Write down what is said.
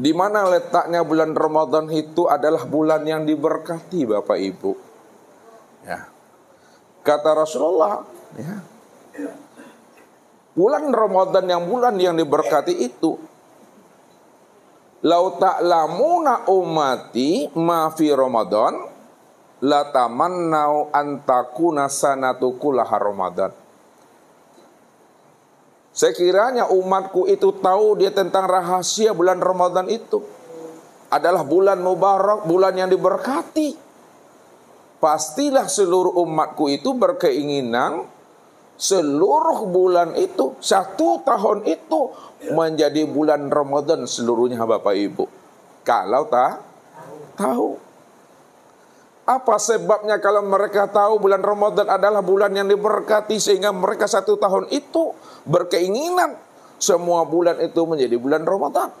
Di mana letaknya bulan Ramadan itu adalah bulan yang diberkati, Bapak Ibu. Ya. Kata Rasulullah, ya, bulan Ramadan yang bulan yang diberkati itu, lau ta'lamuna ummati ma fi Ramadan la tamannau antakuna sanatu kullaha Ramadan. Sekiranya umatku itu tahu dia tentang rahasia bulan Ramadan itu adalah bulan mubarak, bulan yang diberkati, pastilah seluruh umatku itu berkeinginan seluruh bulan itu, 1 tahun itu menjadi bulan Ramadan seluruhnya, Bapak Ibu. Kalau tak tahu. Apa sebabnya kalau mereka tahu bulan Ramadan adalah bulan yang diberkati sehingga mereka 1 tahun itu berkeinginan semua bulan itu menjadi bulan Ramadan?